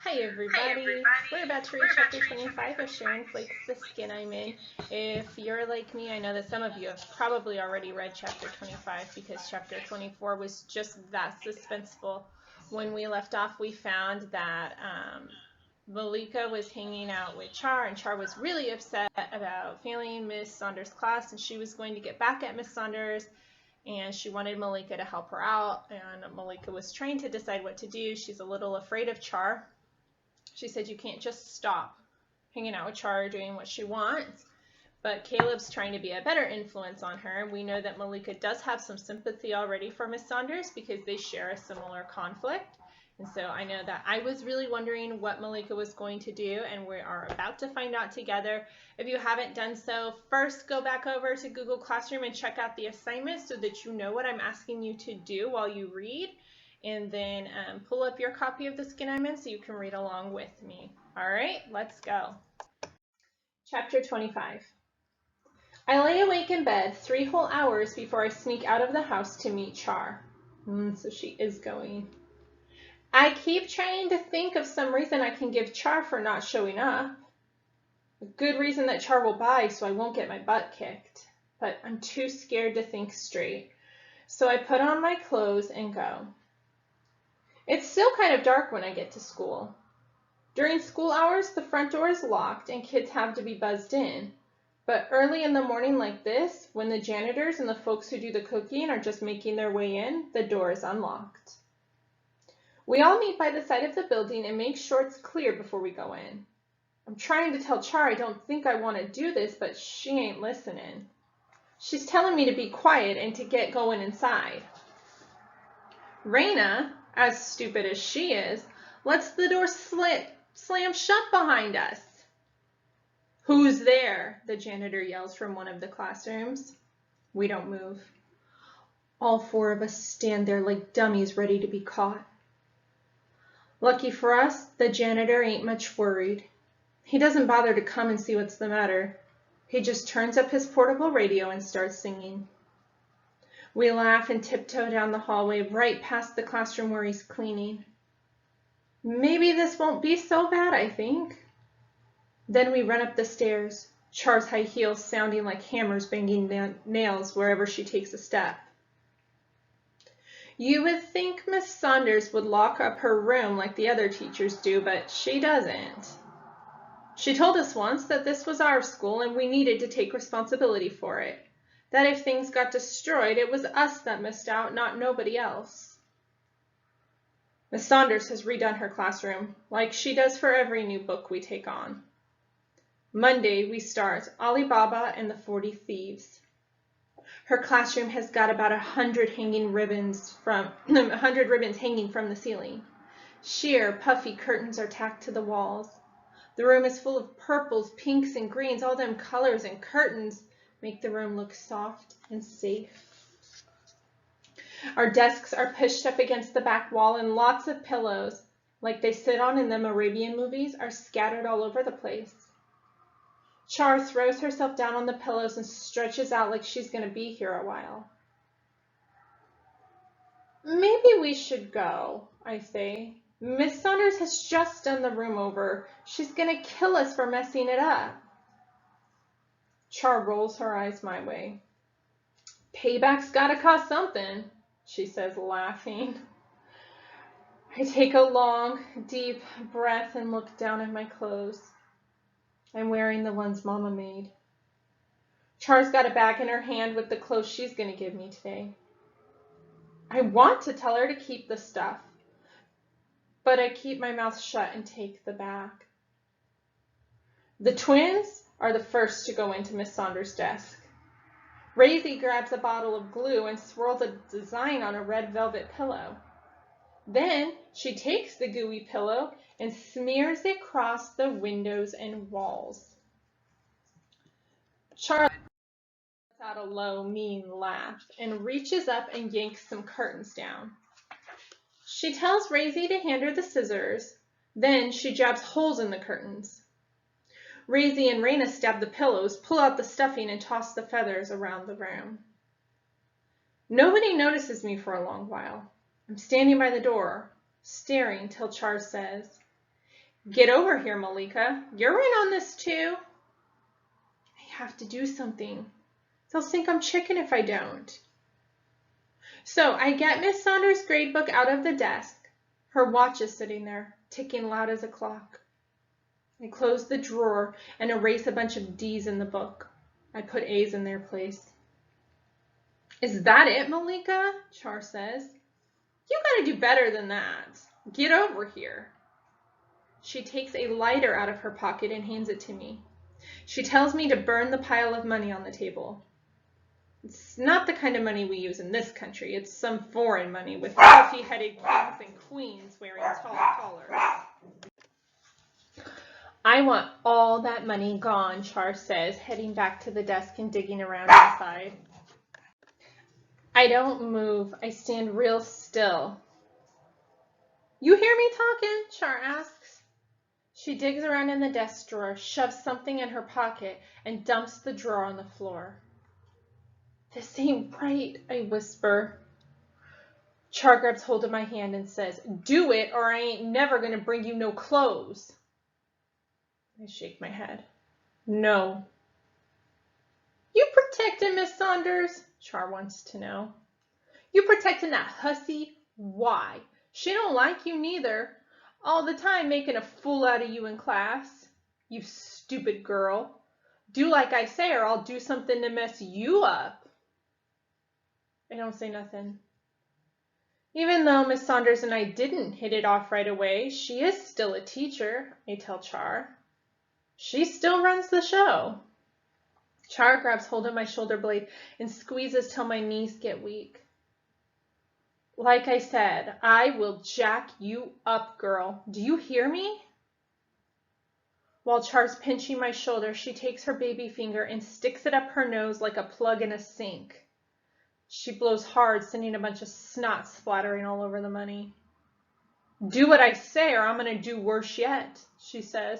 Hi everybody, we're about to read chapter 25 of Sharon Flake's The Skin I'm In. If you're like me, I know that some of you have probably already read chapter 25 because chapter 24 was just that suspenseful. When we left off, we found that Malika was hanging out with Char, and Char was really upset about failing Miss Saunders' class, and she was going to get back at Miss Saunders, and she wanted Malika to help her out, and Malika was trying to decide what to do. She's a little afraid of Char. She said you can't just stop hanging out with Char, doing what she wants. But Caleb's trying to be a better influence on her. We know that Malika does have some sympathy already for Miss Saunders because they share a similar conflict. And so I know that I was really wondering what Malika was going to do, and we are about to find out together. If you haven't done so, first go back over to Google Classroom and check out the assignment so that you know what I'm asking you to do while you read. And then pull up your copy of The Skin I'm In so you can read along with me. All right, let's go. Chapter 25. I lay awake in bed 3 whole hours before I sneak out of the house to meet Char. So she is going. I keep trying to think of some reason I can give Char for not showing up. A good reason that Char will buy so I won't get my butt kicked. But I'm too scared to think straight. So I put on my clothes and go. It's still kind of dark when I get to school. During school hours, the front door is locked and kids have to be buzzed in. But early in the morning like this, when the janitors and the folks who do the cooking are just making their way in, the door is unlocked. We all meet by the side of the building and make sure it's clear before we go in. I'm trying to tell Char I don't think I want to do this, but she ain't listening. She's telling me to be quiet and to get going inside. Raina, as stupid as she is, lets the door slam shut behind us. Who's there? The janitor yells from one of the classrooms. We don't move. All 4 of us stand there like dummies ready to be caught. Lucky for us, the janitor ain't much worried. He doesn't bother to come and see what's the matter. He just turns up his portable radio and starts singing. We laugh and tiptoe down the hallway right past the classroom where he's cleaning. Maybe this won't be so bad, I think. Then we run up the stairs, Char's high heels sounding like hammers banging nails wherever she takes a step. You would think Miss Saunders would lock up her room like the other teachers do, but she doesn't. She told us once that this was our school and we needed to take responsibility for it. That if things got destroyed, it was us that missed out, not nobody else. Miss Saunders has redone her classroom, like she does for every new book we take on. Monday, we start Ali Baba and the 40 Thieves. Her classroom has got about 100 ribbons hanging from the ceiling. Sheer, puffy curtains are tacked to the walls. The room is full of purples, pinks, and greens. All them colors and curtains make the room look soft and safe. Our desks are pushed up against the back wall, and lots of pillows, like they sit on in them Arabian movies, are scattered all over the place. Char throws herself down on the pillows and stretches out like she's going to be here a while. Maybe we should go, I say. Miss Saunders has just done the room over. She's going to kill us for messing it up. Char rolls her eyes my way. Payback's gotta cost something, she says, laughing. I take a long, deep breath and look down at my clothes. I'm wearing the ones Mama made. Char's got a bag in her hand with the clothes she's gonna give me today. I want to tell her to keep the stuff, but I keep my mouth shut and take the bag. The twins are the first to go into Miss Saunders' desk. Raisy grabs a bottle of glue and swirls a design on a red velvet pillow. Then she takes the gooey pillow and smears it across the windows and walls. Char lets out a low, mean laugh and reaches up and yanks some curtains down. She tells Raisy to hand her the scissors. Then she jabs holes in the curtains. Raisy and Raina stab the pillows, pull out the stuffing, and toss the feathers around the room. Nobody notices me for a long while. I'm standing by the door, staring till Char says, Get over here, Malika. You're in on this too. I have to do something. They'll think I'm chicken if I don't. So I get Miss Saunders' grade book out of the desk. Her watch is sitting there, ticking loud as a clock. I close the drawer and erase a bunch of D's in the book. I put A's in their place. Is that it, Malika? Char says. You gotta do better than that. Get over here. She takes a lighter out of her pocket and hands it to me. She tells me to burn the pile of money on the table. It's not the kind of money we use in this country. It's some foreign money with puffy-headed kings and queens wearing tall collars. I want all that money gone, Char says, heading back to the desk and digging around inside. I don't move. I stand real still. You hear me talking? Char asks. She digs around in the desk drawer, shoves something in her pocket, and dumps the drawer on the floor. This ain't right, I whisper. Char grabs hold of my hand and says, do it or I ain't never gonna bring you no clothes. I shake my head. No. You protecting Miss Saunders? Char wants to know. You protecting that hussy? Why? She don't like you neither. All the time making a fool out of you in class. You stupid girl. Do like I say or I'll do something to mess you up. I don't say nothing. Even though Miss Saunders and I didn't hit it off right away, she is still a teacher, I tell Char. She still runs the show. Char grabs hold of my shoulder blade and squeezes till my knees get weak. Like I said, I will jack you up, girl. Do you hear me? While Char's pinching my shoulder, she takes her baby finger and sticks it up her nose like a plug in a sink. She blows hard, sending a bunch of snot splattering all over the money. Do what I say or I'm going to do worse yet, she says,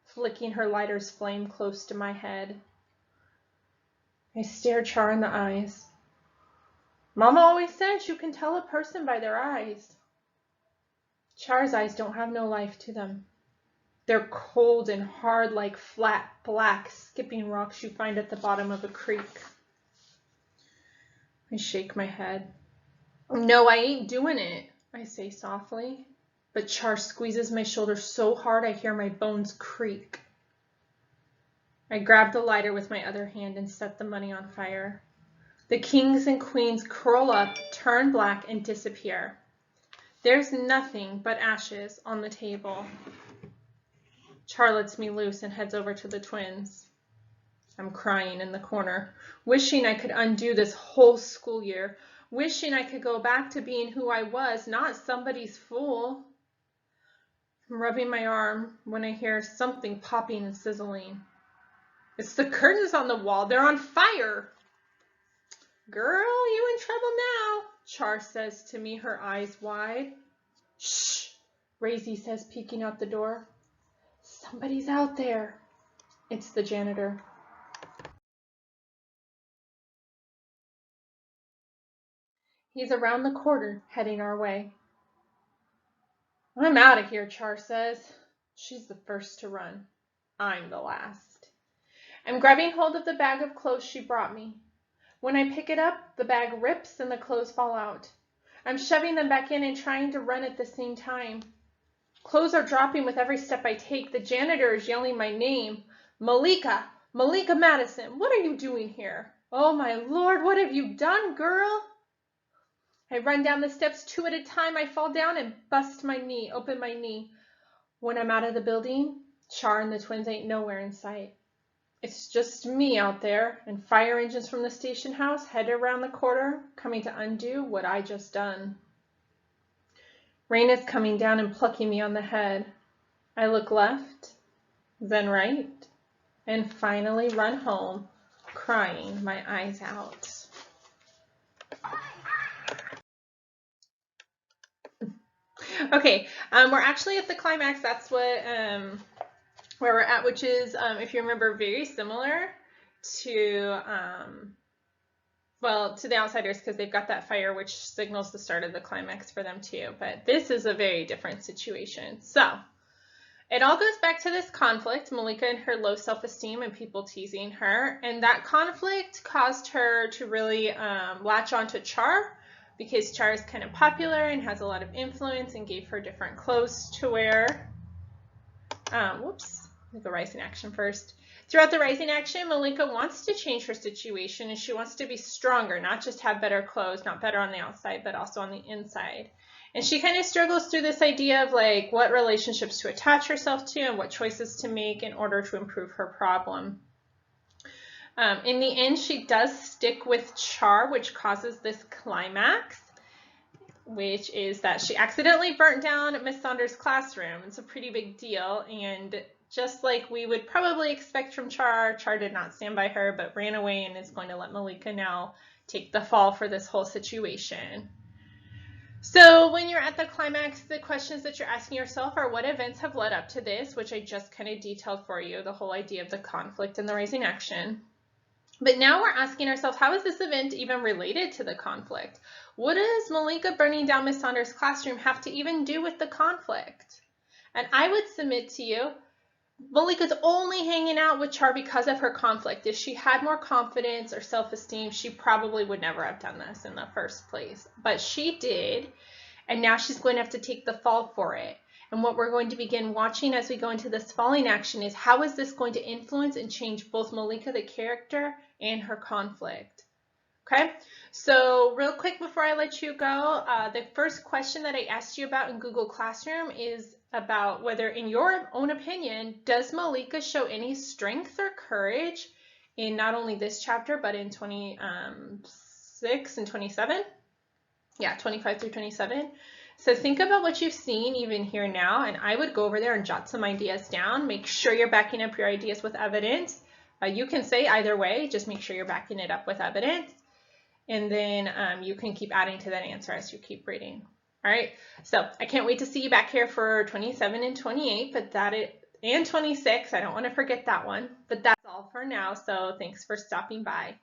flicking her lighter's flame close to my head. I stare Char in the eyes. Mama always says you can tell a person by their eyes. Char's eyes don't have no life to them. They're cold and hard like flat, black, skipping rocks you find at the bottom of a creek. I shake my head. No, I ain't doing it, I say softly. But Char squeezes my shoulder so hard I hear my bones creak. I grab the lighter with my other hand and set the money on fire. The kings and queens curl up, turn black, and disappear. There's nothing but ashes on the table. Char lets me loose and heads over to the twins. I'm crying in the corner, wishing I could undo this whole school year, wishing I could go back to being who I was, not somebody's fool. I'm rubbing my arm when I hear something popping and sizzling. It's the curtains on the wall. They're on fire. Girl, you in trouble now, Char says to me, her eyes wide. Shh, Raisy says, peeking out the door. Somebody's out there. It's the janitor. He's around the corner, heading our way. I'm out of here, Char says. She's the first to run. I'm the last. I'm grabbing hold of the bag of clothes she brought me. When I pick it up, the bag rips and the clothes fall out. I'm shoving them back in and trying to run at the same time. Clothes are dropping with every step I take. The janitor is yelling my name. Malika! Malika Madison! What are you doing here? Oh my Lord, what have you done, girl? I run down the steps 2 at a time. I fall down and bust my knee, open my knee. When I'm out of the building, Char and the twins ain't nowhere in sight. It's just me out there, and fire engines from the station house headed around the corner, coming to undo what I just done. Rain is coming down and plucking me on the head. I look left, then right, and finally run home, crying my eyes out. Okay, we're actually at the climax. That's what where we're at, which is, if you remember, very similar to well, to the Outsiders, because they've got that fire which signals the start of the climax for them too. But this is a very different situation. So It all goes back to this conflict, Malika and her low self-esteem and people teasing her. And that conflict caused her to really latch onto Char, because Char is kind of popular and has a lot of influence and gave her different clothes to wear. Whoops, the rising action first. Throughout the rising action, Malika wants to change her situation and she wants to be stronger, not just have better clothes, not better on the outside, but also on the inside. And she kind of struggles through this idea of like what relationships to attach herself to and what choices to make in order to improve her problem. In the end, she does stick with Char, which causes this climax, which is that she accidentally burnt down Miss Saunders' classroom. It's a pretty big deal, and just like we would probably expect from Char, Char did not stand by her, but ran away and is going to let Malika now take the fall for this whole situation. So when you're at the climax, the questions that you're asking yourself are what events have led up to this, which I just kind of detailed for you, the whole idea of the conflict and the rising action. But now we're asking ourselves, how is this event even related to the conflict? What does Malika burning down Miss Saunders' classroom have to even do with the conflict? And I would submit to you, Malika's only hanging out with Char because of her conflict. If she had more confidence or self-esteem, she probably would never have done this in the first place. But she did, and now she's going to have to take the fall for it. And what we're going to begin watching as we go into this falling action is how is this going to influence and change both Malika the character and her conflict. Okay, so real quick before I let you go, the first question that I asked you about in Google Classroom is about whether, in your own opinion, does Malika show any strength or courage in not only this chapter, but in 26 and 27? Yeah, 25 through 27. So think about what you've seen even here now, and I would go over there and jot some ideas down. Make sure you're backing up your ideas with evidence. You can say either way, just make sure you're backing it up with evidence. And then you can keep adding to that answer as you keep reading. All right, so I can't wait to see you back here for 27 and 28, and 26. I don't want to forget that one, but that's all for now. So thanks for stopping by.